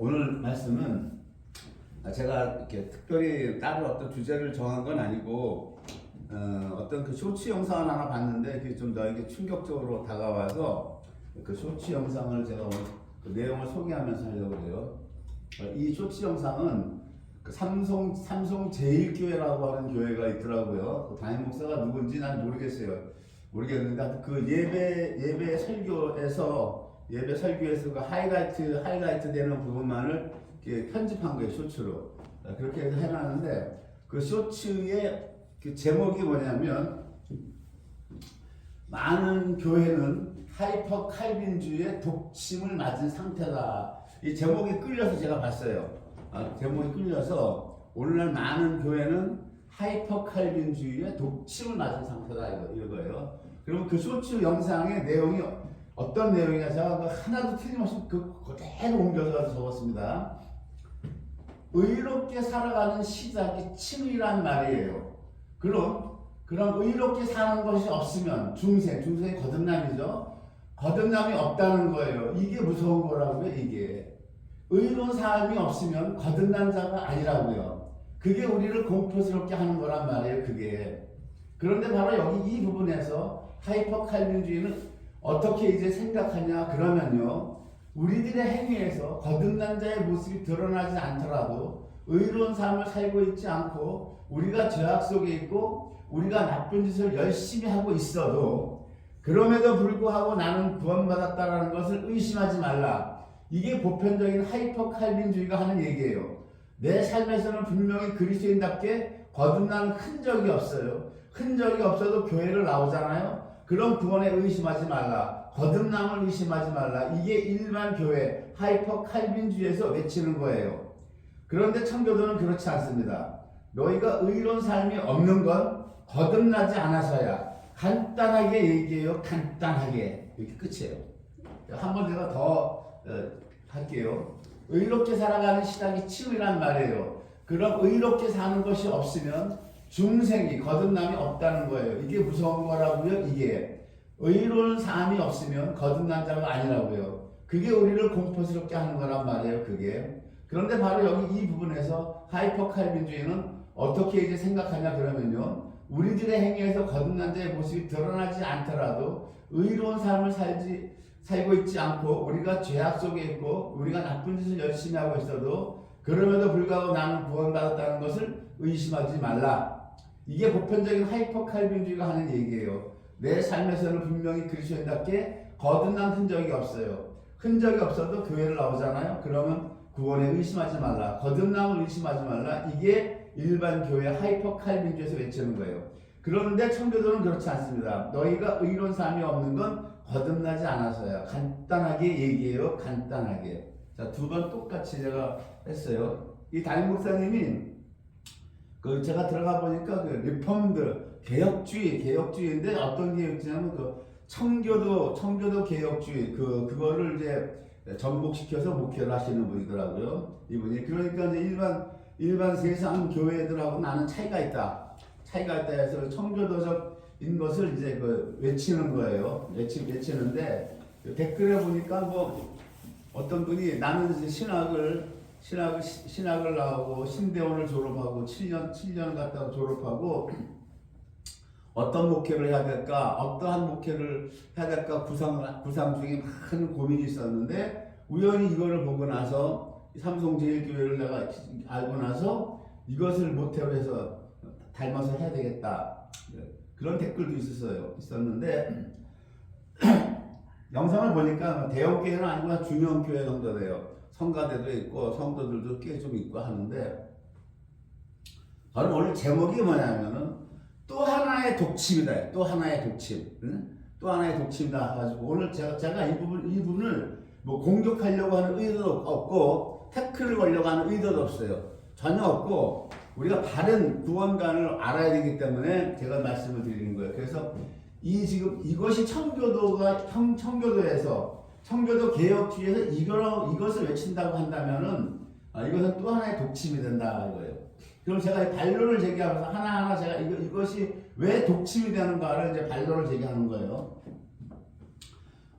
오늘 말씀은 제가 이렇게 특별히 따로 어떤 주제를 정한 건 아니고 어떤 그 쇼츠 영상을 하나 봤는데 그게 좀 저에게 충격적으로 다가와서 그 쇼츠 영상을 제가 오늘 그 내용을 소개하면서 하려고 해요. 이 쇼츠 영상은 그 삼성 제일교회라고 하는 교회가 있더라고요. 그 담임 목사가 누군지 난 모르겠는데 그 예배 설교에서 그 하이라이트 되는 부분만을 이렇게 편집한 거예요, 쇼츠로. 그렇게 해서 해놨는데 그 쇼츠의 그 제목이 뭐냐면 많은 교회는 하이퍼 칼빈주의의 독침을 맞은 상태다. 이 제목이 끌려서 제가 봤어요. 제목이 끌려서 오늘날 많은 교회는 하이퍼 칼빈주의의 독침을 맞은 상태다 이거예요. 그리고 그 쇼츠 영상의 내용이 어떤 내용이냐 제가 하나도 틀림없이 그대로 옮겨서 적었습니다. 의롭게 살아가는 시작이 칭의란 말이에요. 그럼 의롭게 사는 것이 없으면 중생이 거듭남이죠. 거듭남이 없다는 거예요. 이게 무서운 거라고요. 이게 의로운 삶이 없으면 거듭난 자가 아니라고요. 그게 우리를 공포스럽게 하는 거란 말이에요. 그게. 그런데 바로 여기 이 부분에서 하이퍼 칼빈주의는 어떻게 이제 생각하냐 그러면요, 우리들의 행위에서 거듭난 자의 모습이 드러나지 않더라도 의로운 삶을 살고 있지 않고 우리가 죄악 속에 있고 우리가 나쁜 짓을 열심히 하고 있어도 그럼에도 불구하고 나는 구원받았다라는 것을 의심하지 말라. 이게 보편적인 하이퍼 칼빈주의가 하는 얘기예요. 내 삶에서는 분명히 그리스도인답게 거듭나는 흔적이 없어요. 흔적이 없어도 교회를 나오잖아요. 그런 구원에 의심하지 말라. 거듭남을 의심하지 말라. 이게 일반 교회 하이퍼 칼빈주의에서 외치는 거예요. 그런데 청교도는 그렇지 않습니다. 너희가 의로운 삶이 없는 건 거듭나지 않아서야. 간단하게 얘기해요. 간단하게. 이렇게 끝이에요. 한 번 제가 더 할게요. 의롭게 살아가는 시작이 칭의란 말이에요. 그럼 의롭게 사는 것이 없으면 중생이 거듭남이 없다는 거예요. 이게 무서운 거라고요. 이게 의로운 삶이 없으면 거듭난 자가 아니라고요. 그게 우리를 공포스럽게 하는 거란 말이에요. 그게. 그런데 바로 여기 이 부분에서 하이퍼 칼빈주의는 어떻게 이제 생각하냐 그러면요, 우리들의 행위에서 거듭난 자의 모습이 드러나지 않더라도 의로운 삶을 살고 있지 않고 우리가 죄악 속에 있고 우리가 나쁜 짓을 열심히 하고 있어도 그럼에도 불구하고 나는 구원받았다는 것을 의심하지 말라. 이게 보편적인 하이퍼 칼빈주의가 하는 얘기예요. 내 삶에서는 분명히 그리스도인답게 거듭난 흔적이 없어요. 흔적이 없어도 교회를 나오잖아요. 그러면 구원에 의심하지 말라. 거듭남을 의심하지 말라. 이게 일반 교회 하이퍼 칼빈주의에서 외치는 거예요. 그런데 청교도는 그렇지 않습니다. 너희가 의로운 삶이 없는 건 거듭나지 않아서야. 간단하게 얘기해요. 간단하게. 자, 두 번 똑같이 제가 했어요. 이 담임 목사님이 제가 들어가 보니까 리폼드 개혁주의인데 어떤 개혁주의냐면 청교도 개혁주의 그거를 이제 전복시켜서 목회를 하시는 분이더라고요. 이분이. 그러니까 이제 일반 세상 교회들하고 나는 차이가 있다 해서 청교도적인 것을 이제 외치는 거예요. 외치는데 댓글에 보니까 어떤 분이 나는 이제 신학을 나오고 신대원을 졸업하고 7년 갔다가 졸업하고 어떤 목회를 해야 될까, 어떠한 목회를 해야 될까 구상 중에 많은 고민이 있었는데 우연히 이거를 보고 나서 삼성제일교회를 내가 알고 나서 이것을 모태로 해서 닮아서 해야 되겠다. 그런 댓글도 있었는데 영상을 보니까 대형교회는 아니고 중형교회 정도 돼요. 성가대도 있고 성도들도 꽤 좀 있고 하는데 저는 오늘 제목이 뭐냐면은 또 하나의 독침이다. 또 하나의 독침. 또 하나의 독침이다 가지고 오늘 제가 이 부분을 공격하려고 하는 의도도 없고 태클을 걸려고 하는 의도도 없어요. 전혀 없고 우리가 바른 구원관을 알아야 되기 때문에 제가 말씀을 드리는 거예요. 그래서 이것이 청교도에서 청교도 개혁주의에서 이것을 외친다고 한다면은 이것은 또 하나의 독침이 된다 이거예요. 그럼 제가 반론을 제기하면서 하나하나 제가 이것이 왜 독침이 되는가를 이제 반론을 제기하는 거예요.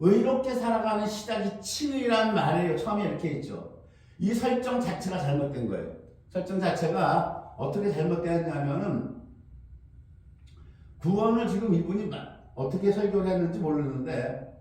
의롭게 살아가는 시작이 칭의란 말이에요. 처음에 이렇게 있죠. 이 설정 자체가 잘못된 거예요. 설정 자체가 어떻게 잘못되었냐면은 구원을 지금 이분이 어떻게 설교를 했는지 모르는데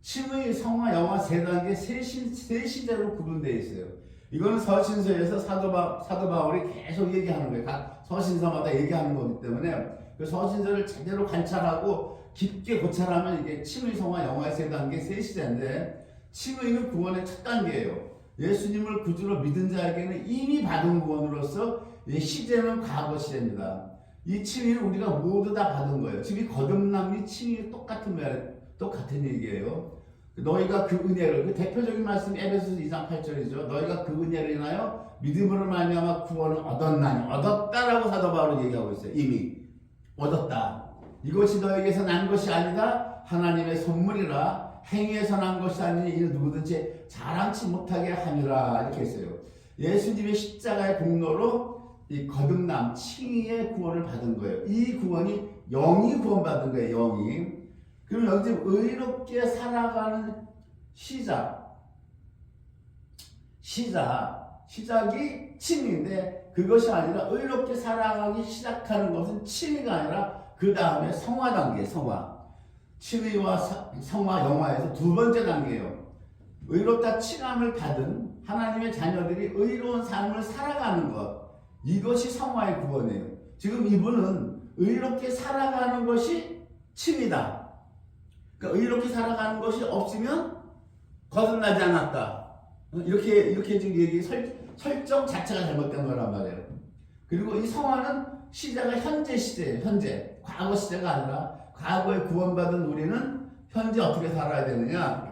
칭의, 성화, 영화 세 단계 세 시대로 구분되어 있어요. 이거는 서신서에서 사도 바울이 계속 얘기하는 거예요. 각 서신서마다 얘기하는 거기 때문에 그 서신서를 제대로 관찰하고 깊게 고찰하면 이게 칭의, 성화, 영화의 세 단계 세 시대인데 칭의는 구원의 첫 단계예요. 예수님을 구주로 믿은 자에게는 이미 받은 구원으로서 시제는 과거 시제입니다. 이 칭의는 우리가 모두 다 받은 거예요. 지금 이 거듭남이 칭의 똑같은 얘기예요. 너희가 그 은혜를, 그 대표적인 말씀이 에베소서 2장 8절이죠. 너희가 그 은혜를 인하여 믿음으로 말미암아 구원을 얻었나니, 얻었다라고 사도 바울은 얘기하고 있어요. 이미 얻었다. 이것이 너에게서 난 것이 아니다. 하나님의 선물이라. 행위에서 난 것이 아니니 이는 누구든지 자랑치 못하게 함이라. 이렇게 했어요. 예수님의 십자가의 공로로 이 거듭남, 칭의의 구원을 받은 거예요. 이 구원이 영이 구원받은 거예요. 영이. 그럼 여기 지금 의롭게 살아가는 시작이 칭의인데 그것이 아니라 의롭게 살아가기 시작하는 것은 칭의가 아니라 그 다음에 성화 단계, 성화. 칭의와 성화, 영화에서 두 번째 단계예요. 의롭다 칭함을 받은 하나님의 자녀들이 의로운 삶을 살아가는 것. 이것이 성화의 구원이에요. 지금 이분은 의롭게 살아가는 것이 칭이다. 그러니까 의롭게 살아가는 것이 없으면 거듭나지 않았다. 이렇게 지금 얘기 설정 자체가 잘못된 거란 말이에요. 그리고 이 성화는 시제가 현재 시제예요. 현재. 과거 시제가 아니라 과거에 구원받은 우리는 현재 어떻게 살아야 되느냐?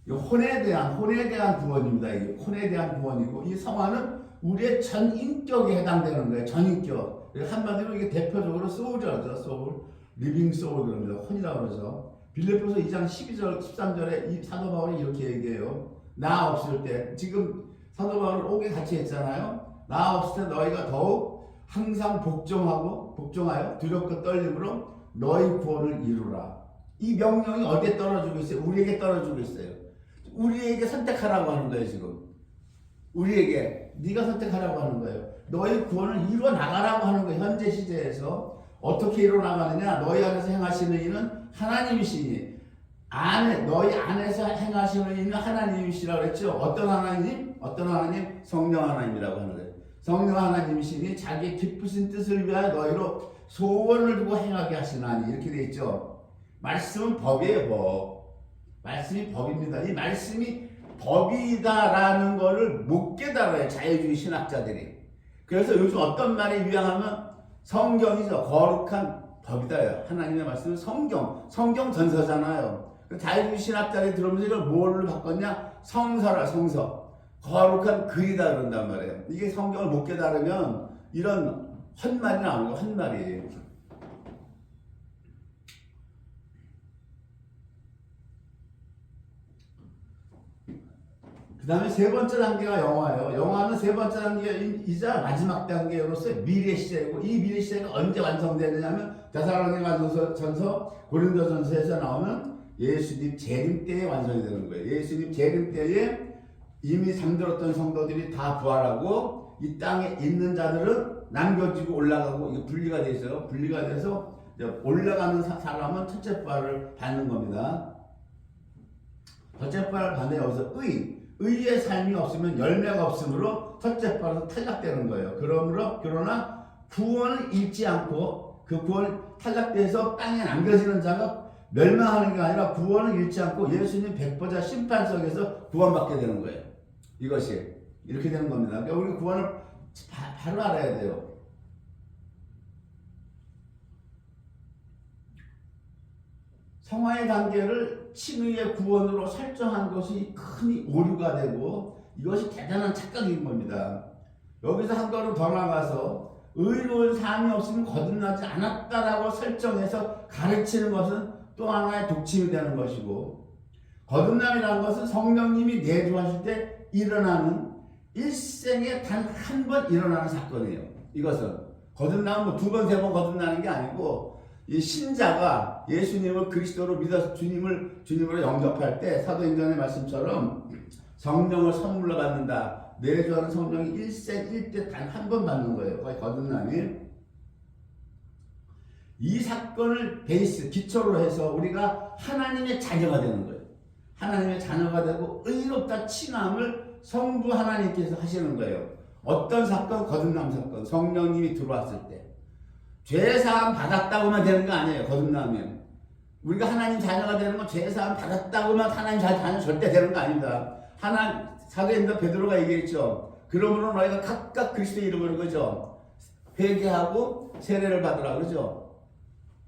혼에 대한 구원입니다. 이게 혼에 대한 구원이고 이 성화는 우리의 전 인격에 해당되는 거예요. 전 인격. 한마디로 이게 대표적으로 소울이죠. 소울. 리빙 소울 그럽니다. 혼이라고 그러죠. 빌립보서 2장 12절, 13절에 이 사도 바울이 이렇게 얘기해요. 나 없을 때, 지금 사도 바울 옥에 같이 했잖아요. 나 없을 때 너희가 더욱 항상 복종하여 두렵고 떨림으로 너희 구원을 이루라. 이 명령이 어디에 떨어지고 있어요? 우리에게 떨어지고 있어요. 우리에게 선택하라고 하는 거예요, 지금. 우리에게 네가 선택하라고 하는 거예요. 너희 구원을 이루어 나가라고 하는 거예요. 현재 시제에서 어떻게 이루어 나가느냐? 너희 안에서 행하시는 이는 하나님이시니 너희 안에서 행하시는 이는 하나님이시라고 했죠. 어떤 하나님? 성령 하나님이라고 하는 거예요. 성령 하나님이시니 자기의 기쁘신 뜻을 위하여 너희로 소원을 두고 행하게 하시나니 이렇게 돼 있죠. 말씀은 법이에요. 법. 말씀이 법입니다. 이 말씀이 법이다라는 것을 못 깨달아요. 자유주의 신학자들이. 그래서 요즘 어떤 말이 유행하면 성경이죠. 거룩한 법이다요. 하나님의 말씀은 성경 전서잖아요. 자유주의 신학자들이 들으면서 이걸 뭘로 바꿨냐? 성서라, 성서. 거룩한 글이다 그런단 말이에요. 이게 성경을 못 깨달으면 이런 헛말이 나오는 거, 헛말이에요. 그 다음에 세 번째 단계가 영화예요. 영화는 세 번째 단계이자 마지막 단계로서 미래 시대이고 이 미래 시대가 언제 완성되느냐면 데살로니가전서, 고린도전서에서 나오는 예수님 재림 때에 완성이 되는 거예요. 예수님 재림 때에 이미 잠들었던 성도들이 다 부활하고 이 땅에 있는 자들은 남겨지고 올라가고 이게 분리가 돼 있어요. 분리가 돼서 올라가는 사람은 첫째 부활을 받는 겁니다. 첫째 부활을 받는 여기서 의의 삶이 없으면 열매가 없으므로 첫째 부활에서 탈락되는 거예요. 그러나 구원을 잃지 않고 그 구원을 탈락돼서 땅에 남겨지는 자가 멸망하는 게 아니라 구원을 잃지 않고 예수님 백보자 심판석에서 구원받게 되는 거예요. 이것이 이렇게 되는 겁니다. 그러니까 우리 구원을 바로 알아야 돼요. 성화의 단계를 칭의의 구원으로 설정한 것이 큰 오류가 되고 이것이 대단한 착각인 겁니다. 여기서 한 걸음 더 나가서 의로운 삶이 없으면 거듭나지 않았다라고 설정해서 가르치는 것은 또 하나의 독침이 되는 것이고 거듭남이라는 것은 성령님이 내주하실 때 일어나는 일생에 단 한 번 일어나는 사건이에요. 이것은 거듭나면 두 번, 세 번 거듭나는 게 아니고 이 신자가 예수님을 그리스도로 믿어서 주님으로 영접할 때 사도행전의 말씀처럼 성령을 선물로 받는다. 내주하는 성령이 1생 1대 단 한 번 받는 거예요. 거듭남이. 이 사건을 베이스, 기초로 해서 우리가 하나님의 자녀가 되는 거예요. 하나님의 자녀가 되고 의롭다 칭함을 성부 하나님께서 하시는 거예요. 어떤 사건? 거듭남 사건. 성령님이 들어왔을 때. 죄사함 받았다고만 되는 거 아니에요. 거듭나면. 우리가 하나님 자녀가 되는 건 죄사함 받았다고만 하나님 자녀 절대 되는 거 아닙니다. 사도행전 베드로가 얘기했죠. 그러므로 너희가 각각 그리스도의 이름으로 그죠? 회개하고 세례를 받으라 그러죠.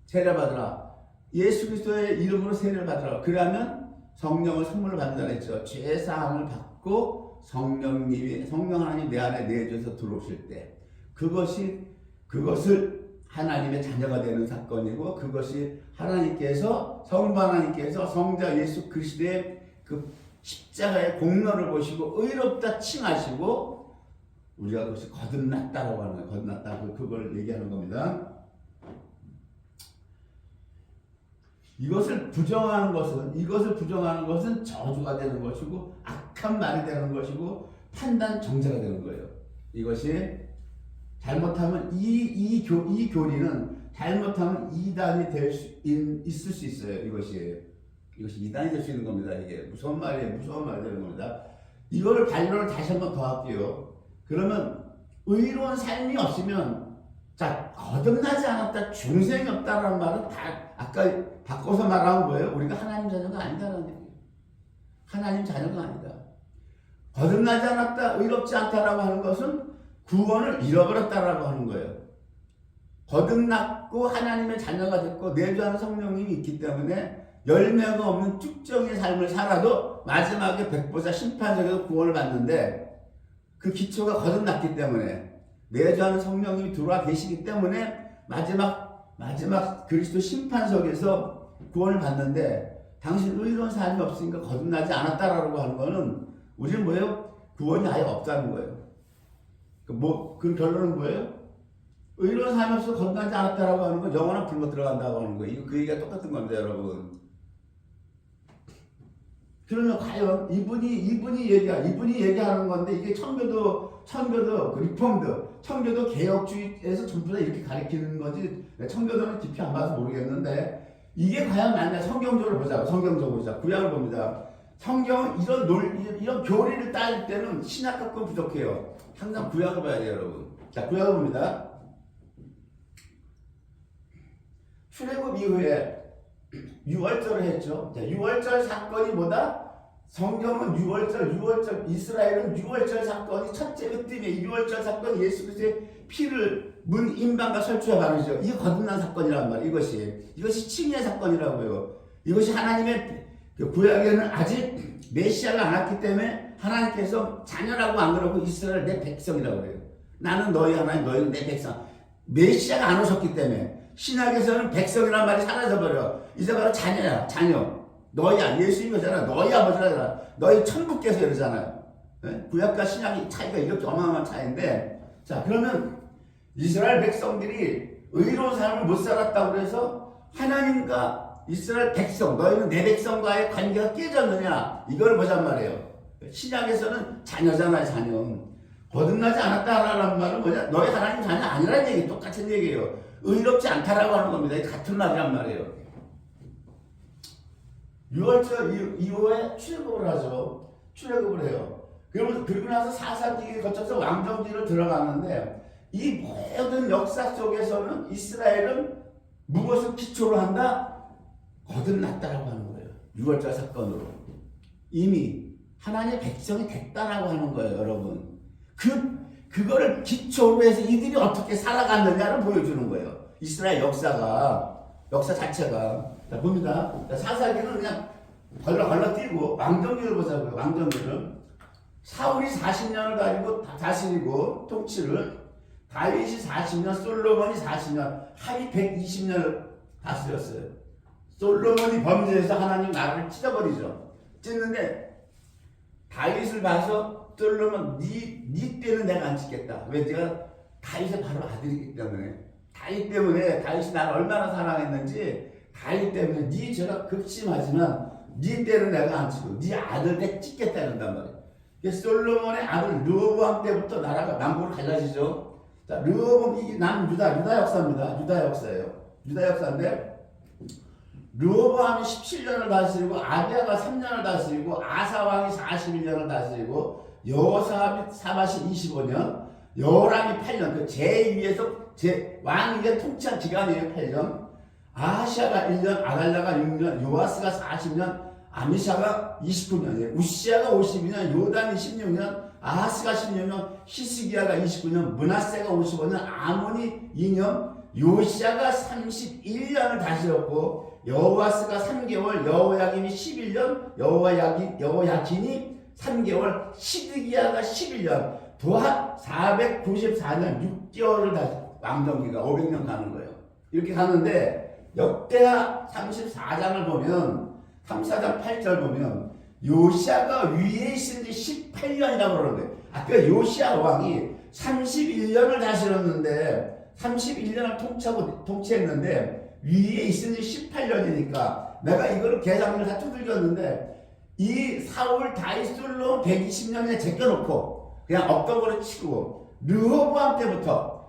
세례 받으라. 예수 그리스도의 이름으로 세례를 받으라. 그러면 성령을 선물로 받는다 그랬죠. 죄사함을 받고 성령 하나님 내 안에 내주셔서 들어오실 때 그것을 하나님의 자녀가 되는 사건이고, 그것이 하나님께서 성부 하나님께서 성자 예수 그리스도의 그 십자가의 공로를 보시고 의롭다 칭하시고 우리가 그것이 거듭났다라고 하는 거예요. 거듭났다. 그걸 얘기하는 겁니다. 이것을 부정하는 것은 저주가 되는 것이고 악한 말이 되는 것이고 판단 정죄가 되는 거예요. 이것이 잘못하면 이 교리는 잘못하면 이단이 있을 수 있어요. 이것이 이단이 될 수 있는 겁니다. 이게 무서운 말이 되는 겁니다. 이거를 반론을 다시 한번 더 할게요. 그러면 의로운 삶이 없으면, 자, 거듭나지 않았다, 중생이 없다라는 말은 다 아까 바꿔서 말하면 뭐예요? 우리가 하나님 자녀가 아니다라는 얘기예요. 하나님 자녀가 아니다. 거듭나지 않았다, 의롭지 않다라고 하는 것은 구원을 잃어버렸다라고 하는 거예요. 거듭났고 하나님의 자녀가 됐고 내주하는 성령님이 있기 때문에 열매가 없는 쭉정의 삶을 살아도 마지막에 백보자 심판석에서 구원을 받는데, 그 기초가 거듭났기 때문에 내주하는 성령님이 들어와 계시기 때문에 마지막 그리스도 심판석에서 구원을 받는데, 당신 의로운 삶이 없으니까 거듭나지 않았다라고 하는 거는 우리는 뭐예요? 구원이 아예 없다는 거예요. 그 결론은 뭐예요? 의로운 삶이 없어서 거듭나지 않았다라고 하는 건 영원한 불못 들어간다고 하는 거예요. 그 얘기가 똑같은 겁니다, 여러분. 그러면 과연 이분이 얘기하는 건데, 이게 청교도 리폼드, 청교도 개혁주의에서 전부 다 이렇게 가르치는 거지. 청교도는 깊이 안 봐서 모르겠는데, 이게 과연 맞냐? 성경적으로 보자. 구약을 봅니다. 성경은 이런 교리를 따질 때는 신약 갖고 부족해요. 항상 구약을 봐야 돼요, 여러분. 자, 구약을 봅니다. 출애굽 이후에 유월절을 했죠. 자, 유월절 사건이 뭐다? 성경은 유월절, 이스라엘은 유월절 사건이 첫째 으뜸이에요. 유월절 사건이 예수 그리스도의 피를 문 임방과 설주에 바르죠. 이게 거듭난 사건이란 말이에요. 이것이 칭의의 사건이라고요. 이것이 하나님의 구약에는 아직 메시아가 안 왔기 때문에 하나님께서 자녀라고 안 그러고 이스라엘 내 백성이라고 그래요. 나는 너희 하나님, 너희는 내 백성. 메시아가 안 오셨기 때문에 신약에서는 백성이란 말이 사라져버려. 이제 바로 자녀야, 자녀. 너희야, 예수님이잖아. 너희 아버지라잖아. 너희 천부께서 이러잖아요. 네? 구약과 신약의 차이가 이렇게 어마어마한 차이인데, 자, 그러면 이스라엘 백성들이 의로운 삶을 못 살았다고 해서 하나님과 이스라엘 백성, 너희는 내 백성과의 관계가 깨졌느냐? 이걸 보잔 말이에요. 신약에서는 자녀잖아요, 자녀. 거듭나지 않았다라는 말은 뭐냐? 너희 하나님 자녀 아니라는 얘기, 똑같은 얘기예요. 의롭지 않다라고 하는 겁니다. 같은 말이란 말이에요. 6월절 이후에 출애굽을 하죠. 출애굽을 해요. 그리고 나서 사사기를 거쳐서 왕정기를 들어가는데, 이 모든 역사 속에서는 이스라엘은 무엇을 기초로 한다? 거듭났다라고 하는 거예요. 6월절 사건으로. 이미 하나님의 백성이 됐다라고 하는 거예요, 여러분. 그거를 기초로 해서 이들이 어떻게 살아갔느냐를 보여주는 거예요. 이스라엘 역사 자체가. 자, 봅니다. 자, 사사기는 그냥 걸러 뛰고 왕정기를 보자고요. 왕정기를. 사울이 40년을 가지고 다스리고 통치를, 다윗이 40년, 솔로몬이 40년, 합이 120년을 다스렸어요. 솔로몬이 범죄해서 하나님 나라를 찢어버리죠. 찢는데 다윗을 봐서 솔로몬 네 때는 내가 안 찢겠다. 왜? 내가 다윗의 바로 아들이기 때문에. 다윗이 나를 얼마나 사랑했는지, 다윗 때문에 네 죄가 극심하지만 네 때는 내가 안 치고 네 아들 때 찢겠다 이런단 말이에요. 솔로몬의 아들 르호보암 때부터 나라가 남북으로 갈라지죠. 자, 르호보암 이 유다 역사입니다. 유다 역사예요. 유다 역사인데 르호보암이 17년을 다스리고 아비야가 3년을 다스리고 아사 왕이 41년을 다스리고 여호사밧이 25년, 여호람이 8년, 그 제2에서 왕위에 통치한 기간이에요. 8년. 아하시아가 1년, 아달랴가 6년, 요아스가 40년, 아미샤가 29년이에요. 우시아가 52년, 요담이 16년, 아하스가 16년, 히스기야가 29년, 므낫세가 55년, 아몬이 2년, 요시아가 31년을 다스렸고 여호아스가 3개월, 여호야김이 11년, 여호야긴이 3개월, 시드기야가 11년, 도합 494년 6개월을 다시 왕정기가 500년 가는 거예요. 이렇게 가는데 역대하 34장을 보면 34장 8절 보면 요시아가 위에 있은 지 18년이라고 그러는데 아까 요시아 왕이 31년을 다스렸는데 31년을 통치했는데 위에 있은 지 18년이니까 내가 이거를 계산을 다 두들겼는데 이 사울 다윗 솔로몬 120년에 제껴놓고 그냥 없던 거를 치고 르호보암 때부터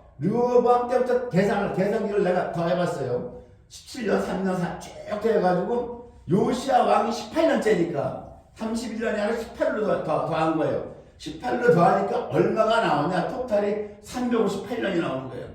계산기를 내가 더 해봤어요. 17년 3년 쭉 해가지고 요시아 왕이 18년째니까 31년이 아니라 18로 더한 거예요. 18로 더하니까 얼마가 나오냐? 토탈이 358년이 나오는 거예요.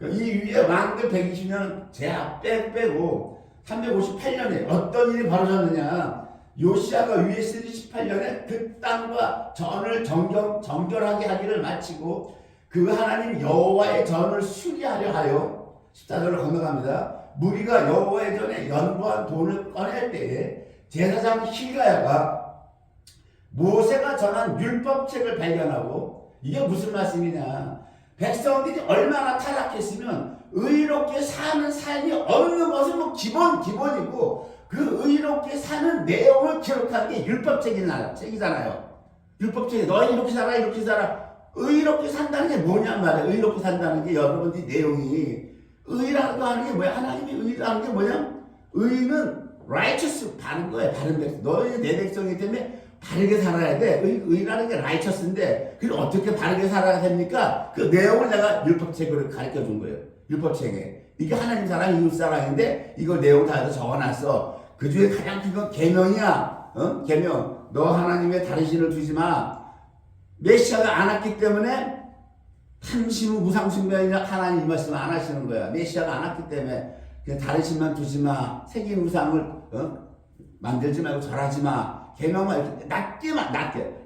이 위에 왕들 120년 제압 빼고 358년에 어떤 일이 벌어졌느냐? 요시아가 위에 쓰지 18년에 그 땅과 전을 정결하게 하기를 마치고 그 하나님 여호와의 전을 수리하려 하여 14절을 건너갑니다. 무리가 여호와의 전에 연보한 돈을 꺼낼 때에 제사장 힐가야가 모세가 전한 율법책을 발견하고 이게 무슨 말씀이냐? 백성들이 얼마나 타락했으면 의롭게 사는 삶이 없는 것은 뭐 기본이고 그 의롭게 사는 내용을 기록한 게 율법책이잖아요. 율법책이 너희 이렇게 살아 의롭게 산다는 게 뭐냔 말이에요. 의롭게 산다는 게 여러분들이 내용이 의라고 하는 게 뭐야? 하나님이 의라는 게 뭐냐? 의는 righteous 바른 거예요. 바른 백성. 너희 내 백성이기 때문에 바르게 살아야 돼. 의라는 게 righteous인데 그걸 어떻게 바르게 살아야 됩니까? 그 내용을 내가 율법책으로 가르쳐 준 거예요. 율법책에. 이게 하나님 사랑, 이웃 사랑인데 이걸 내용 다 적어놨어. 그 중에 가장 큰 건 계명이야. 계명. 너 하나님의 다른 신을 두지 마. 메시아가 안 왔기 때문에 탐심 우상 숭배이나 하나님 이 말씀을 안 하시는 거야. 메시아가 안 왔기 때문에 그냥 다른 신만 두지 마. 새긴 우상을 만들지 말고 절하지 마. 계명만 이렇게 낮게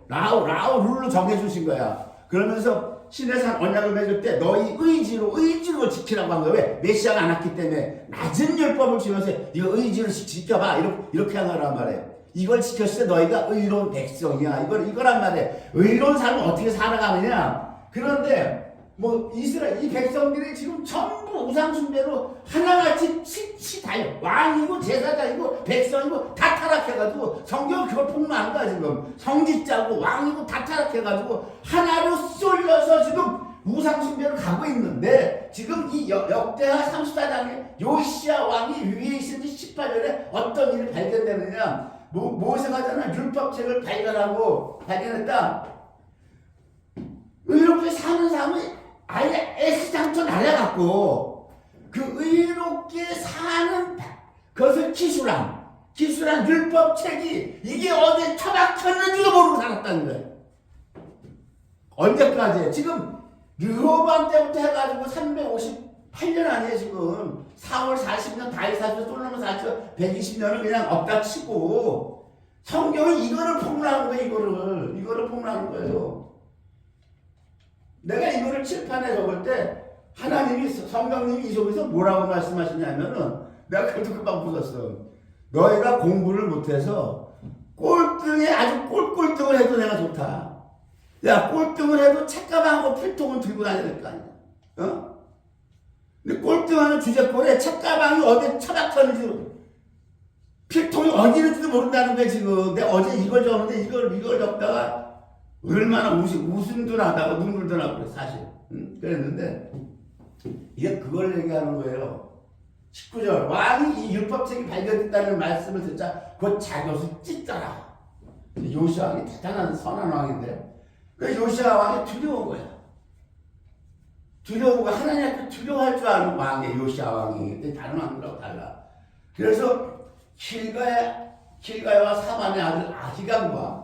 라우 룰로 정해주신 거야. 그러면서 시내산 언약을 맺을 때 너희 의지로 지키라고 한 거야. 왜? 메시아가 안 왔기 때문에 낮은 율법을 주면서 이거 의지로 지켜봐 이렇게 하라는 말이에요. 이걸 지켰을 때 너희가 의로운 백성이야. 이거란 말이에요. 의로운 삶을 어떻게 살아가느냐. 그런데 이스라엘 이 백성들이 지금 전부 우상 숭배로 하나같이 달려. 왕이고 제사장이고 백성이고 다 타락해가지고 성경은 그걸 폭로하는 거야. 지금 성직자고 왕이고 다 타락해가지고 하나로 쏠려서 지금 우상 숭배로 가고 있는데 지금 이 역대하 34장에 요시아 왕이 위에 있은 지 18년에 어떤 일이 발견되느냐. 모세가 저는 율법책을 발견했다. 의롭게 사는 삶이 아예 S장터 날아갔고 그 의롭게 사는 그것을 기술한 율법책이 이게 어디에 처박혔는지도 모르고 살았다는 거예요. 언제까지? 지금 르호보암 때부터 해가지고 358년 아니에요. 지금 4월 40년 다윗 40년 솔로몬 40년 120년을 그냥 없다 치고 성경이 이거를 폭로하는 거예요. 이거를 폭로하는 거예요. 내가 이거를 칠판에 적을 때 하나님이 성경님이 이 속에서 뭐라고 말씀하시냐면은 내가 그것도 금방 웃었어. 너희가 공부를 못해서 아주 꼴등을 해도 내가 좋다. 야, 꼴등을 해도 책가방하고 필통을 들고 다녀야 될 거 아니야. 근데 꼴등하는 주제꼴에 책가방이 어디에 처박혔는지 필통이 어디 있는지도 모른다는 거야 지금. 내가 어제 이걸 적었는데 이걸 적다가 얼마나 웃음도 나다가 눈물도 나고 그래 사실. 그랬는데 이게 그걸 얘기하는 거예요. 19절 왕이 이 율법책이 발견됐다는 말씀을 듣자 곧 자기 옷을 찢더라. 요시아 왕이 대단한 선한 왕인데 그 요시아 왕이 두려운 거야. 두려운 거야. 하나님 앞에 두려워할 줄 아는 왕이에요. 요시아 왕이. 다른 왕들하고 달라. 그래서 길가야와 사반의 아들 아히감과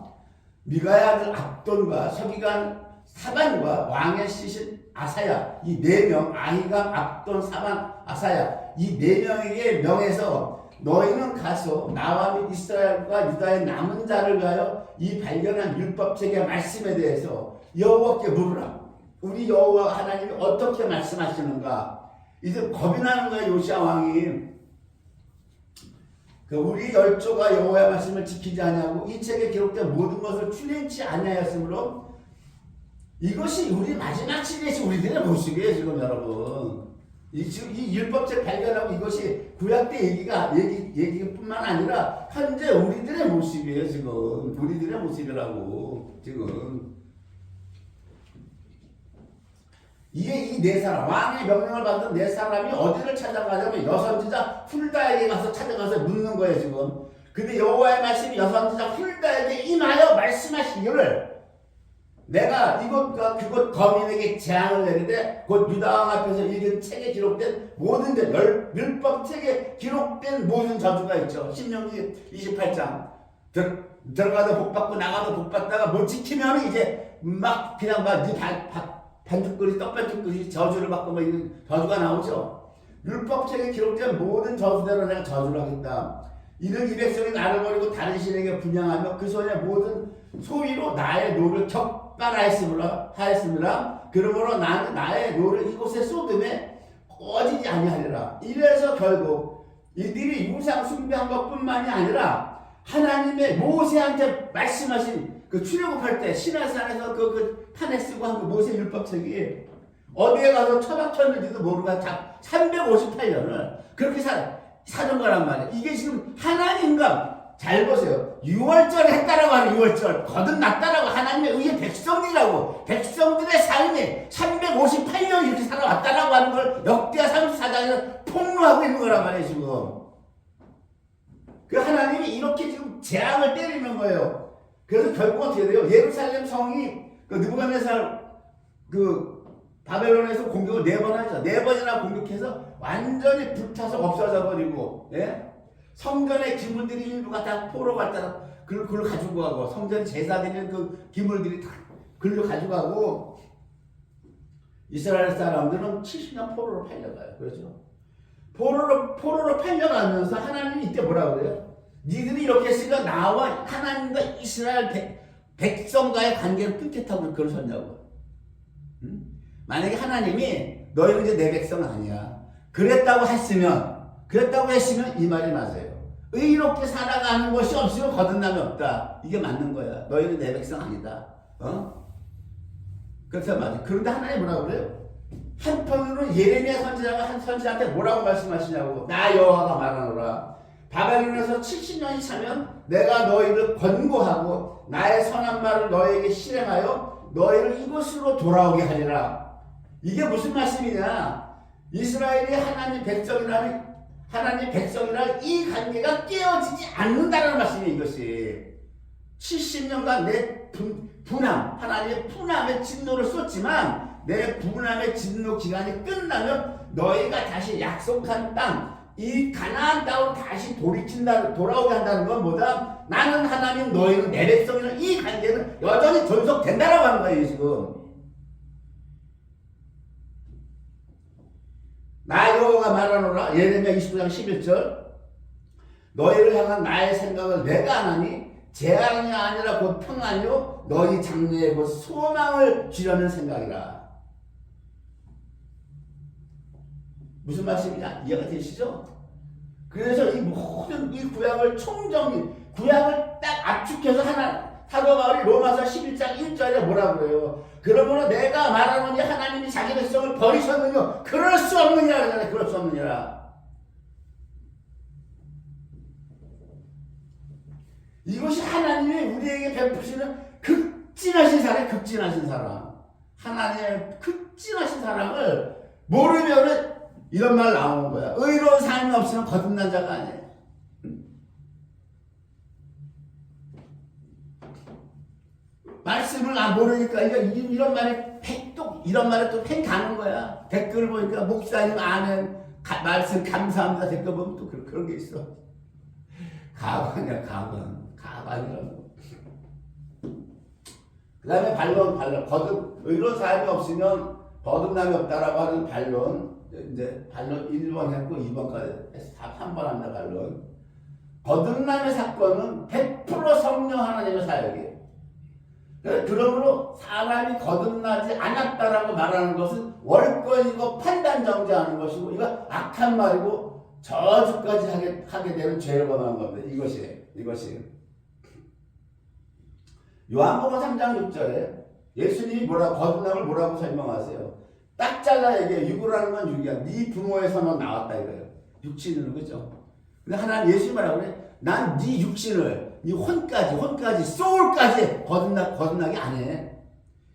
미가의 아들 압돈과 서기관 사반과 왕의 시신 아사야, 이 네 명, 아히감, 압돈, 사반, 아사야, 이 네 명에게 명해서 너희는 가서 나와 및 이스라엘과 유다의 남은 자를 가여 이 발견한 율법책의 말씀에 대해서 여호와께 물으라. 우리 여호와 하나님이 어떻게 말씀하시는가? 이제 겁이 나는 거야. 요시아 왕이. 우리 열조가 여호와의 말씀을 지키지 아니하고 이 책에 기록된 모든 것을 출행치 아니하였으므로 이것이 우리 마지막 시대에서 우리들의 모습이에요. 지금 여러분 이 율법책 발견하고 이것이 구약 때 얘기뿐만 아니라 현재 우리들의 모습이에요. 지금 우리들의 모습이라고. 지금 이 네 사람, 왕의 명령을 받은 네 사람이 어디를 찾아가냐면 여선지자 훌다에게 가서 찾아가서 묻는 거예요. 지금 근데 여호와의 말씀이 여선지자 훌다에게 임하여 말씀하시기를 내가 이곳과 그곳 거민에게 재앙을 내리되 곧 유다왕 앞에서 읽은 책에 기록된 모든 율법 책에 기록된 모든 저주가 있죠. 신명기 28장 들어가도 복받고 나가도 복받다가 못 지키면 이제 막 그냥 반죽거리 떡반죽거리 저주를 받고 뭐 이런 저주가 나오죠. 율법책에 기록된 모든 저주대로 내가 저주를 하겠다. 이는 이 백성이 나를 버리고 다른 신에게 분양하며 그 손의 모든 소위로 나의 노를 격발하였으므라. 그러므로 나는 나의 노를 이곳에 쏟음에 꺼지지 아니하리라. 이래서 결국 이들이 우상 숭배한 것뿐만이 아니라 하나님의 모세한테 말씀하신 그 출애굽할 때 시내산에서 그 판에 쓰고 한 그 모세 율법책이 어디에 가서 처박혔는지도 모르고 358년을 그렇게 사는 거란 말이에요. 이게 지금 하나님과 잘 보세요. 6월절 했다라고 하는 6월절 거듭났다라고 하나님의 의의 백성이라고 백성들의 삶이 358년 이렇게 살아왔다라고 하는 걸 역대하 34장에서 폭로하고 있는 거란 말이에요. 지금 그 하나님이 이렇게 지금 재앙을 때리는 거예요. 그래서 결국 어떻게 돼요? 예루살렘 성이 느부갓네살 바벨론에서 공격을 4번 하죠. 4번이나 공격해서 완전히 불타서 없어져 버리고, 예? 성전의 기물들이 일부가 다 포로 갔다가 그걸 가지고 가고, 성전 제사드리는 그 기물들이 다 그걸 가지고 가고, 이스라엘 사람들은 70년 포로로 팔려가요. 그렇죠? 포로로 팔려가면서 하나님이 이때 뭐라 그래요? 니들이 이렇게 했으니까 나와 하나님과 이스라엘 백성과의 관계를 끊겠다고 그러셨냐고. 응? 만약에 하나님이 너희는 이제 내 백성 아니야. 그랬다고 했으면 이 말이 맞아요. 의롭게 살아가는 것이 없으면 거듭남이 없다. 이게 맞는 거야. 너희는 내 백성 아니다. 그래서 맞아. 그런데 하나님 뭐라고 그래요? 한편으로는 예레미야 선지자가 한 선지자한테 뭐라고 말씀하시냐고. 나 여호와가 말하노라. 바벨론에서 70년이 차면 내가 너희를 권고하고 나의 선한 말을 너희에게 실행하여 너희를 이곳으로 돌아오게 하리라. 이게 무슨 말씀이냐? 이스라엘이 하나님 백성이라는 이 관계가 깨어지지 않는다는 말씀이에요. 이것이 70년간 내 분함, 하나님의 분함의 진노를 쏟지만 내 분함의 진노 기간이 끝나면 너희가 다시 약속한 땅, 이 가나안 땅으로 다시 돌아오게 한다는 건 뭐다? 나는 하나님, 너희는 내 백성이라는 이 관계는 여전히 존속된다라고 하는 거예요. 지금 나 여호와가 말하노라. 예레미야 29장 11절 너희를 향한 나의 생각을 내가 하나니 재앙이 아니라 곧 평안이요 너희 장래에 곧 소망을 주려는 생각이라. 무슨 말씀이냐? 이해가 되시죠? 그래서 이 모든 이 구약을 구약을 딱 압축해서 사도 바울이 로마서 11장 1절에 뭐라고 그래요? 그러므로 내가 말하노니 하나님이 자기 백성을 버리셨느냐? 그럴 수 없느니라 그러잖아요. 그럴 수 없느니라. 이것이 하나님이 우리에게 베푸시는 극진하신 사람. 하나님의 극진하신 사랑을 모르면은 이런 말 나오는 거야. 의로운 삶이 없으면 거듭난 자가 아니에요. 말씀을 모르니까 이런 말에 이런 말에 또 팽 가는 거야. 댓글 보니까 목사님 아멘 말씀 감사합니다 댓글 보면 또 그런 게 있어. 가관이야 가관이라고. 그 다음에 반론 의로 사람이 없으면 거듭남이 없다라고 하는 반론. 이제 반론 1번 했고 2번까지 해서 3번 한다 반론. 거듭남의 사건은 100% 성령 하나님의 사역이에요. 그러므로 사람이 거듭나지 않았다라고 말하는 것은 월권이고 판단정죄하는 것이고 이거 악한 말이고 저주까지 하게 되는 죄를 범하는 겁니다. 이것이 요한복음 3장 6절에 예수님이 거듭남을 뭐라고 설명하세요? 딱 잘라 얘기해. 육으라는 건 육이야. 네 부모에서만 나왔다 이거예요. 육신으로. 그죠? 근데 하나님 예수님 뭐라고 그래? 난 네 육신을 네 혼까지 소울까지 거듭나게 안 해.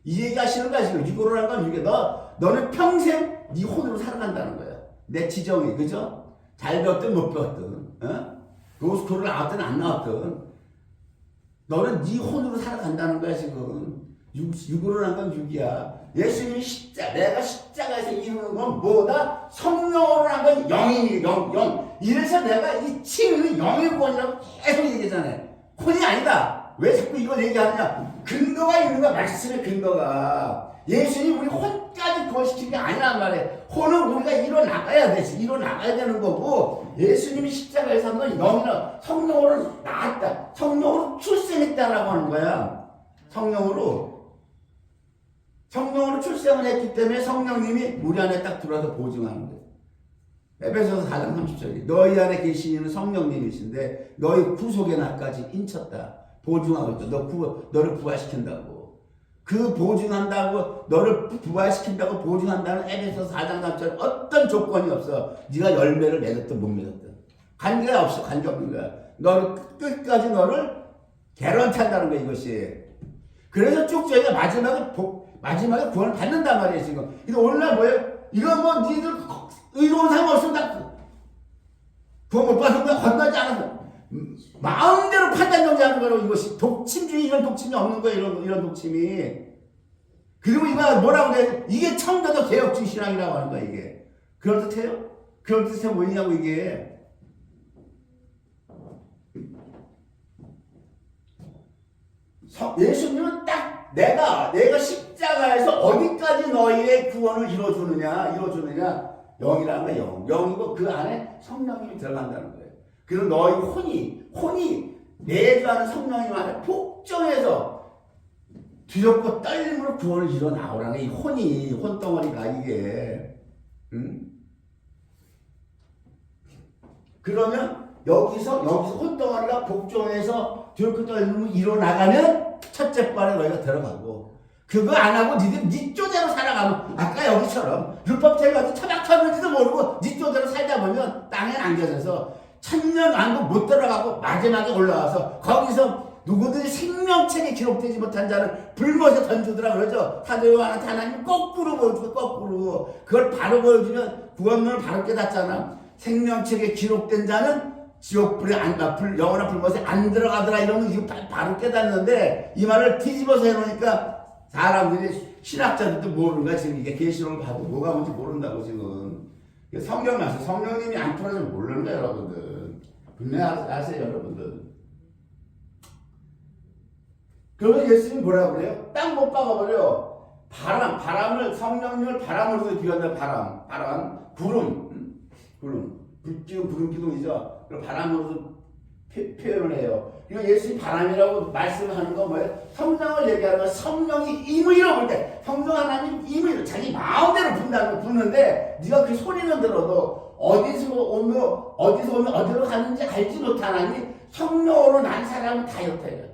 이 얘기하시는 거야 지금. 육으로라는 건 육이야. 너는 평생 네 혼으로 살아간다는 거야. 내 지정이. 그죠? 잘 배웠든 못 배웠든 로스쿨을 나왔든 안 나왔든 너는 네 혼으로 살아간다는 거야 지금. 육으로라는 건 육이야. 예수님이 내가 십자가에서 이루는 건 뭐다? 성령으로 한 건 영. 이래서 내가 이 칭을 영의 구원이라고 계속 얘기하잖아요. 혼이 아니다. 왜 자꾸 이걸 얘기하느냐? 근거가 있는 거야. 말씀의 근거가. 예수님이 우리 혼까지 구원시킨 게 아니란 말이에요. 혼은 우리가 일어나가야 되지. 일어나가야 되는 거고, 예수님이 십자가에서 한 건 영이나 성령으로 나왔다. 성령으로 출생했다라고 하는 거야. 성령으로 출생을 했기 때문에 성령님이 우리 안에 딱 들어와서 보증하는 거예요. 에베소서 4장 30절에 너희 안에 계시는 성령님이신데 너희 구속의 날까지 인쳤다. 보증하고 있다. 너를 부활시킨다고. 그 보증한다고 너를 부활시킨다고 보증한다는 에베소서 4장 30절 어떤 조건이 없어. 네가 열매를 맺었든 못 맺었든. 관계가 없어. 관계 없는 거야. 너를 끝까지 너를 개런티 한다는 거야 이것이. 그래서 쭉 저희가 마지막에 구원을 받는단 말이에요 지금. 이거 오늘날 뭐예요? 이거 뭐 니들 의로운 사람 없으면 다 구원 못 받은 거야. 건너지 않아서 마음대로 판단정죄하는 거라고. 이것이 독침주의. 이런 독침이 없는 거예요. 이런 독침이. 그리고 이거 뭐라고 그래? 이게 청교도 개혁주의 신앙이라고 하는 거야 이게. 그럴듯해요? 그럴듯해 보이냐고 이게. 예수님은 딱 내가 십자가에서 어디까지 너희의 구원을 이루어주느냐 영이라는 거야. 영이고 그 안에 성령님이 들어간다는 거예요. 그리고 너희 혼이 내주하는 성령님 안에 복종해서 두렵고 떨림으로 구원을 이뤄 나오라는 이 혼덩어리가 이게. 그러면 여기서 혼덩어리가 복종해서 두렵고 떨림으로 이뤄 나가면 첫째 발에 너희가 들어가고, 그거 안 하고 네 쪼대로 살아가면 아까 여기처럼 율법책을 가지고 처박 쳤는지도 모르고 네 쪼대로 살다 보면 땅에 안겨져서 천년왕국 못 들어가고 마지막에 올라와서 거기서 누구든지 생명책에 기록되지 못한 자는 불못에 던지더라 그러죠. 사도요한한테 하나님 거꾸로 보여주고 거꾸로 그걸 바로 보여주면 구원론을 바로 깨닫잖아. 생명책에 기록된 자는 지옥불에 영원한 불못에 안 들어가더라 이러면 이거 바로 깨닫는데, 이 말을 뒤집어서 해놓으니까 사람들이 신학자들도 모르는 거야. 지금 이게 계시록을 봐도 뭐가 뭔지 모른다고 지금. 성경 말씀 성령님이 안 풀어서 모르는 거야 여러분들. 분명히 아세요 여러분들. 그러면 예수님이 뭐라고 그래요? 딱 못 박아버려. 바람을 성령님을 바람으로도 비교한다. 바람 구름 불기둥 구름기둥이죠. 바람으로도 표현을 해요. 그러니까 예수님이 바람이라고 말씀하는 건 뭐예요? 성령을 얘기하는 건 성령이 임의로 볼 때, 성령 하나님 임의로 자기 마음대로 부는데 네가 그 소리는 들어도 어디서 오면 어디로 가는지 알지 못하나니 성령으로 난 사람은 다 이렇대요.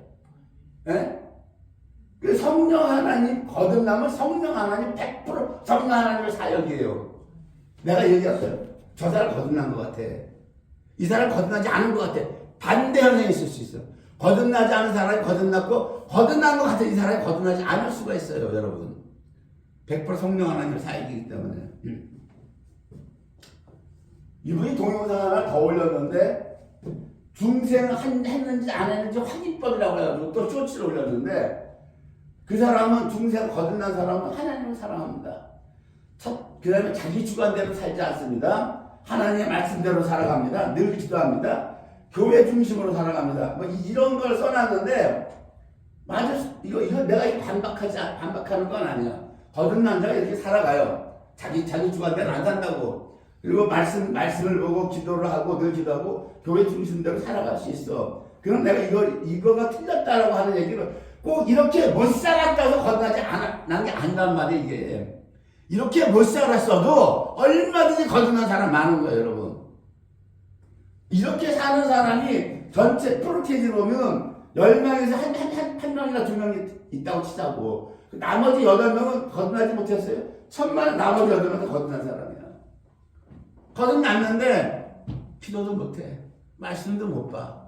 그 성령 하나님 거듭남은 성령 하나님 100% 성령 하나님의 사역이에요. 내가 얘기했어요. 저 사람 거듭난 것 같아. 이 사람 거듭나지 않은 것 같아. 반대 현상이 있을 수 있어. 거듭나지 않은 사람이 거듭났고, 거듭난 것 같은 이 사람이 거듭나지 않을 수가 있어요 여러분. 100% 성령 하나님의 사역이기 때문에. 이분이 동영상 하나 더 올렸는데, 중생 했는지 안 했는지 확인법이라고 해가지고 또 쇼츠를 올렸는데, 그 사람은 중세가 거듭난 사람은 하나님을 사랑합니다. 그 다음에 자기 주관대로 살지 않습니다. 하나님의 말씀대로 살아갑니다. 늘 기도합니다. 교회 중심으로 살아갑니다. 뭐 이런 걸 써놨는데 맞아. 이거 내가 반박하는 건 아니야. 거듭난 자가 이렇게 살아가요. 자기 주관대로 안 산다고. 그리고 말씀을 보고 기도를 하고 늘 기도하고 교회 중심대로 살아갈 수 있어. 그럼 내가 이거가 틀렸다라고 하는 얘기를 꼭 이렇게 못 살았다고 거듭나지 않은 게 아니란 말이에요, 이게. 이렇게 못 살았어도 얼마든지 거듭난 사람 많은 거예요, 여러분. 이렇게 사는 사람이 전체 프로테이지 보면 10명에서 한 명이나 2명이 있다고 치자고. 나머지 8명은 거듭나지 못했어요. 나머지 8명은 거듭난 사람이야. 거듭났는데 기도도 못해. 말씀도 못 봐.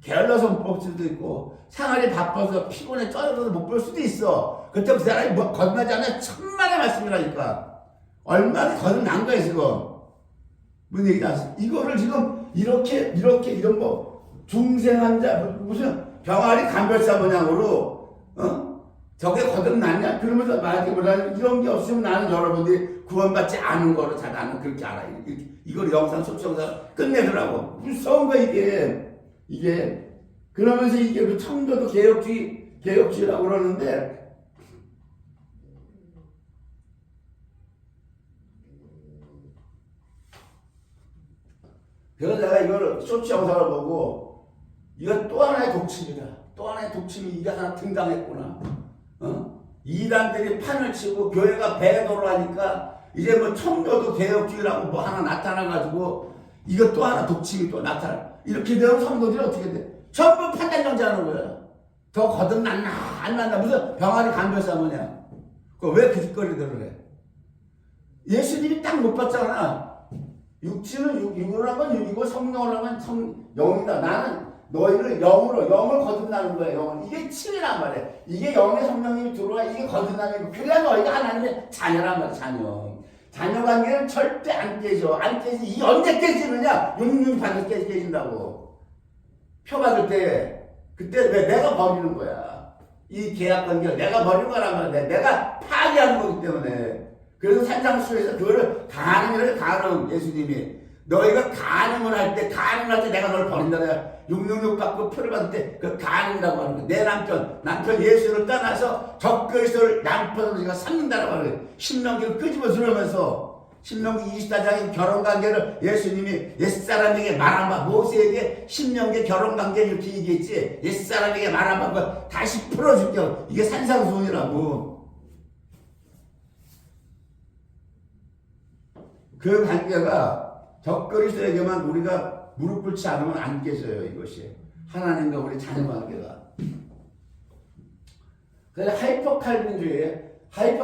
게을러서 못 볼 수도 있고 생활이 바빠서 피곤해 쩔어서 못 볼 수도 있어. 그때 그 사람이 거듭나지 않으면 천만의 말씀이라니까. 얼마나 거듭난 거야 지금. 무슨 얘기지 않습니까? 이거를 지금 이렇게 이런 중생한 자 무슨 병아리 간별사 모양으로 저게 거듭났냐? 그러면서 말하기 보다는 이런 게 없으면 나는 여러분들이 구원받지 않은 거로 잘 나는 그렇게 알아요. 이걸 영상 소총사 끝내더라고. 무서운 거 이게 그러면서 이게 청교도 개혁주의라고 그러는데 그래서 내가 이걸 쇼츠 영상을 보고 이건 또 하나의 독침이다. 또 하나의 독침이 이게 하나 등장했구나. 이단들이 판을 치고 교회가 배도를 하니까 이제 뭐 청교도 개혁주의라고 뭐 하나 나타나가지고 이거 또 하나 독침이 또 나타나. 이렇게 되면 성도들이 어떻게 돼? 전부 판단정지하는 거야. 더 거듭났나 안 났나 무슨 병아리 간별사 뭐냐. 왜 그 짓거리들을 해? 예수님이 딱 못 봤잖아. 육신은 육으로 하면 육이고 성령으로 하면 영이다. 나는 너희를 영을 거듭나는 거야. 영을. 이게 칭이란 말이야. 이게 영의 성령님이 들어와 이게 거듭나는 거. 그래야 너희가 하나님의 자녀란 말이야. 자녀 관계는 절대 안 깨져. 안 깨지. 이게 언제 깨지느냐? 6년 반을 깨진다고. 표 받을 때 그때 왜 내가 버리는 거야. 이 계약 관계를 내가 버리는 거란 말이야. 내가 파괴하는 거기 때문에. 그래서 산상수에서 그거를 가늠 예수님이 너희가 가늠을 할 때 내가 너를 버린다. 내가 666 받고 표를 받을 때 그 가늠이라고 하는 거야. 내 남편 예수를 떠나서 적그리스도를 남편으로 제가 삼는다라고 하는 거야. 신명기를 끄집어 들으면서 신명기 24장의 결혼관계를 예수님이 옛사람에게 말한바 모세에게 신명기 결혼관계를 이렇게 얘기했지. 옛사람에게 말한바 다시 풀어줄게. 이게 산상수훈이라고. 그 관계가 적그리스도에게만 우리가 무릎 꿇지 않으면 안 깨져요. 이것이 하나님과 우리 자녀 관계가. 그래서 하이퍼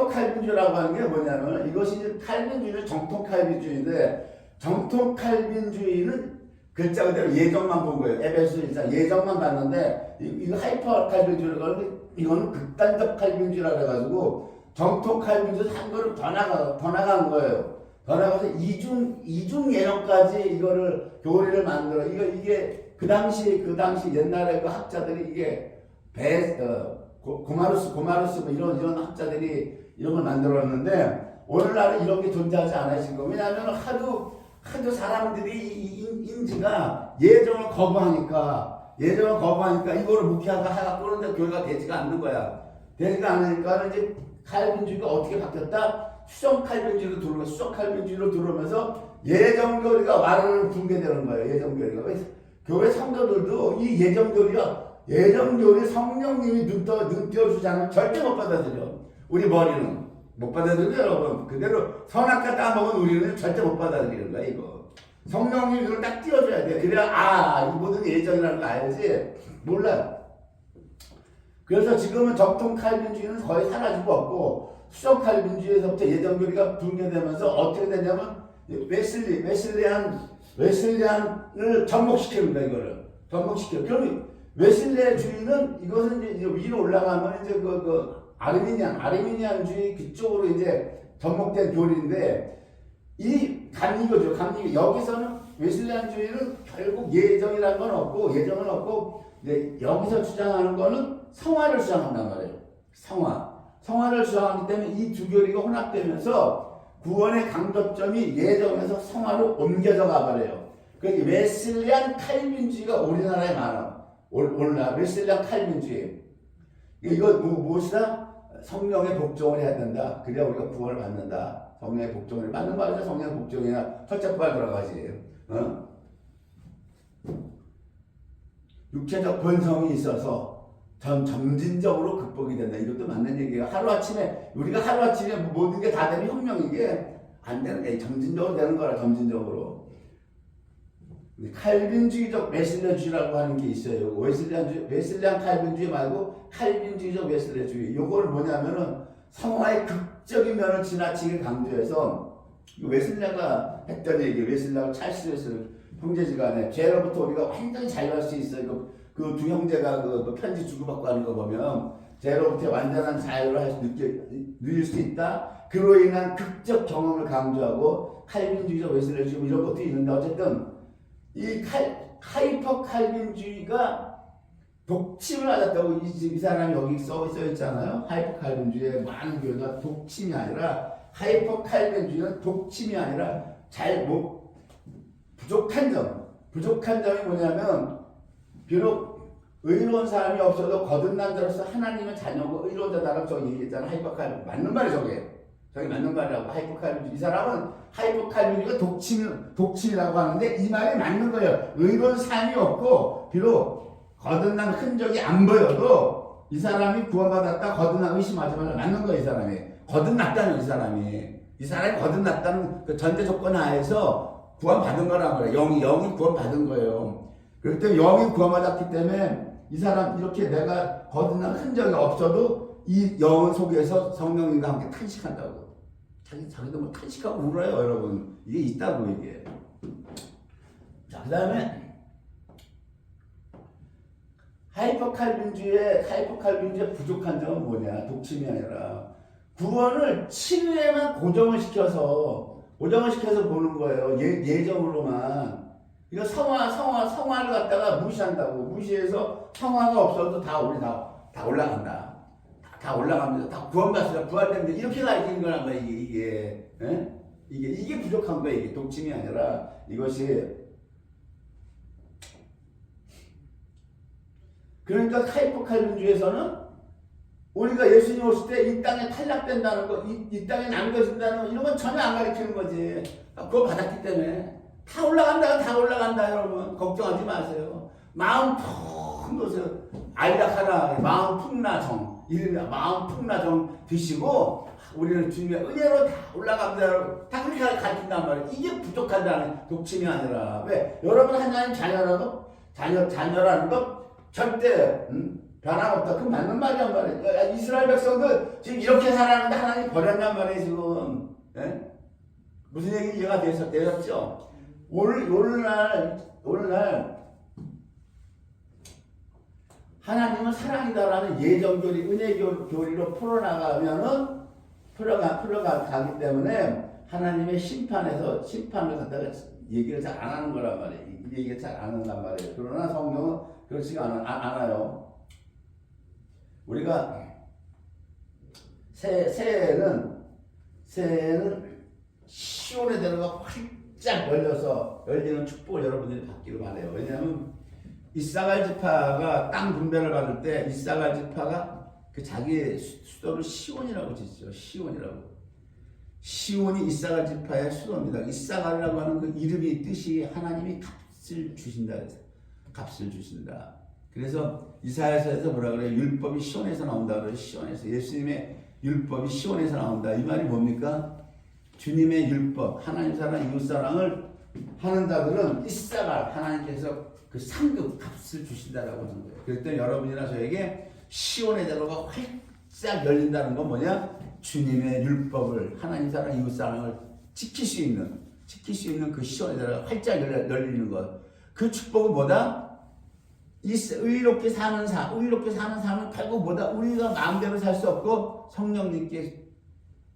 칼빈주의라고 하는 게 뭐냐면 이것이 칼빈주의는 정통 칼빈주의인데 정통 칼빈주의는 글자 그대로 예정만 본 거예요. 에베소 1장 예정만 봤는데 이거 하이퍼 칼빈주의라고 하는 게 이거는 극단적 칼빈주의라고 해가지고 정통 칼빈주의 한 걸음 더 나간 거예요. 더 나가서 이중 예정까지 이거를 교리를 만들어. 이게 그 당시 옛날에 그 학자들이 이게 고마루스 뭐 이런 학자들이 이런 걸 만들었는데 오늘날은 이런 게 존재하지 않아요 지금. 왜냐하면 하도 사람들이 인지가 예정을 거부하니까 이거를 묵혀하가 그런데 교회가 되지가 않는 거야. 되지가 않으니까 이제 칼빈주의가 어떻게 바뀌었다? 수정 칼빈주의로 들어오면서 예정교리가 완전히 붕괴되는 거예요. 예정교리가. 교회 성도들도 이 예정교리 성령님이 눈 띄워주지 않으면 절대 못 받아들여. 우리 머리는 못 받아들여요, 여러분. 그대로 선악과 따먹은 우리는 절대 못 받아들이는 거야, 이거. 성령님이 눈을 딱 띄워줘야 돼. 그래야, 이 모든 예정이라는 거 알지? 몰라요. 그래서 지금은 정통 칼빈주의는 거의 사라지고 없고, 수정 칼빈주의에서부터 예정교리가 붕괴되면서 어떻게 되냐면 웨슬리안을 접목시킵니다. 이거를 접목시켜. 그럼 웨슬리주의는 이것은 이제 위로 올라가면 이제 아르미니안주의 그쪽으로 이제 접목된 교리인데 이 감리교죠. 여기서는 웨슬리안주의는 결국 예정은 없고 이제 여기서 주장하는 거는 성화를 주장한단 말이에요. 성화를 주장하기 때문에 이 두 교리가 혼합되면서 구원의 강조점이 예정에서 성화로 옮겨져 가버려요. 그러니까 웨슬리안 칼빈주의가 우리나라에 많아. 오늘날 웨슬리안 칼빈주의. 이거 무엇이다? 성령의 복종을 해야 된다. 그래야 우리가 구원을 받는다. 성령의 복종을 맞는 말이죠. 성령의 복종이나 첫째 부활 들어가지. 육체적 본성이 있어서 점진적으로 극복이 된다. 이것도 맞는 얘기예요. 우리가 하루아침에 모든 게 다 되면 혁명이게 안 되는 게 점진적으로 되는 거라. 점진적으로. 칼빈주의적 웨슬레주의라고 하는 게 있어요. 웨슬리안 칼빈주의 말고 칼빈주의적 웨슬레주의. 요거는 뭐냐면은 성화의 극적인 면을 지나치게 강조해서 웨슬리아가 했던 얘기, 웨슬리아가 찰스 웨슬리 형제지간에 죄로부터 우리가 완전히 자유할 수 있어요. 그 두 형제가 그 편지 주고받고 하는 거 보면 죄로부터 완전한 자유를 누릴 수 있다. 그로 인한 극적 경험을 강조하고 칼빈주의적 웨슬레주의 이런 것도 있는데 어쨌든 이 하이퍼 칼빈주의가 독침을 맞았다고 이 사람이 여기 써 있잖아요. 하이퍼 칼빈주의의 많은 교회가 독침이 아니라 하이퍼 칼빈주의는 독침이 아니라 부족한 점이 뭐냐면 비록 의로운 사람이 없어도 거듭난 자로서 하나님의 자녀고 의로운 자다라고 저기 얘기했잖아. 하이퍼 칼빈 맞는 말이 저게 맞는 말이라고. 하이퍼 칼빈주의. 이 사람은 하이퍼 칼빈주의가 독침이라고 하는데 이 말이 맞는 거예요. 의로운 삶이 없고 비록 거듭난 흔적이 안 보여도 이 사람이 구원받았다 거듭난 의심하지만 맞는 거예요. 이 사람이 거듭났다는 이 사람이 거듭났다는 그 전제 조건 하에서 구원받은 거란 말이에요. 영이 구원받은 거예요. 그렇기 때문에 영이 구원받았기 때문에 이 사람 이렇게 내가 거듭난 흔적이 없어도 이 영 속에서 성령님과 함께 탄식한다고. 자기도 뭐 탄식하고 울어요, 여러분. 이게 있다고, 이게. 자, 그 다음에, 하이퍼 칼빈주의 부족한 점은 뭐냐? 독침이 아니라, 구원을 치유에만 고정을 시켜서 보는 거예요. 예정으로만. 이거 성화를 갖다가 무시한다고. 무시해서 성화가 없어도 다 올라간다. 다 올라갑니다. 다 구원받습니다. 부활됩니다. 이렇게 가르치는 거란 말이야, 이게 부족한 거야, 이게. 독침이 아니라, 이것이. 그러니까 하이퍼 칼빈주의에서는 우리가 예수님 오실 때 이 땅에 탈락된다는 거, 이 땅에 남겨진다는 거, 이런 건 전혀 안 가르치는 거지. 그거 받았기 때문에. 다 올라간다, 여러분. 걱정하지 마세요. 마음 푹 놓으세요. 안락하라. 마음 풍나정. 마음 풍나정 드시고 우리는 주님의 은혜로 다 올라갑니다. 다 그렇게 가르친단 말이에요. 이게 부족하다는 독침이 아니라. 왜? 여러분 하나님 자녀라는 거 절대 변함없다. 그 맞는 말이란 말이에요. 이스라엘 백성들 지금 이렇게 살았는데 하나님 버렸단 말이에요. 지금. 예? 무슨 얘기 이해가 되셨죠? 오늘날 하나님은 사랑이다라는 예정교리, 은혜교리로 풀어가기 때문에 하나님의 심판을 갖다가 얘기를 잘 안 하는 거란 말이에요. 얘기를 잘 안 한단 말이에요. 그러나 성경은 그렇지가 않아요. 우리가 새해에는 시온의 대로가 활짝 열리는 축복을 여러분들이 받기를 바라요. 왜냐하면 이사갈 지파가 땅 분배를 받을 때 이사갈 지파가 그 자기의 수도를 시온이라고 짓죠. 시온이 이사갈 지파의 수도입니다. 이사갈이라고 하는 그 이름의 뜻이 하나님이 값을 주신다. 그래서 이사야서에서 뭐라 그래요? 율법이 시온에서 나온다 그래요. 시온에서. 예수님의 율법이 시온에서 나온다. 이 말이 뭡니까? 주님의 율법, 하나님 사랑, 이웃 사랑을 하는 자들은 이사갈, 하나님께서 그 상급 값을 주신다라고 하는 거예요. 그럴 때 여러분이나 저에게 시온의 대로가 활짝 열린다는 건 뭐냐? 주님의 율법을, 하나님 사랑, 이웃 사랑을 지킬 수 있는 그 시온의 대로가 활짝 열리는 것. 그 축복은 뭐다? 의롭게 사는 삶은 결국 뭐다? 우리가 마음대로 살 수 없고 성령님께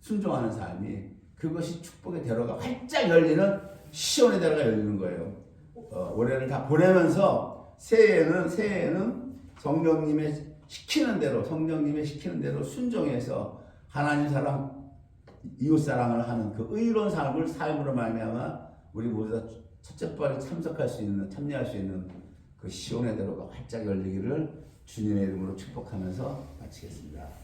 순종하는 삶이, 그것이 축복의 대로가 활짝 열리는 시온의 대로가 열리는 거예요. 올해를 다 보내면서 새해에는 성령님의 시키는 대로 성령님의 시키는 대로 순종해서 하나님 사랑 이웃 사랑을 하는 그 의로운 삶으로 말미암아 우리 모두 다 첫째 발에 참석할 수 있는 참여할 수 있는 그 시온의 대로가 활짝 열리기를 주님의 이름으로 축복하면서 마치겠습니다.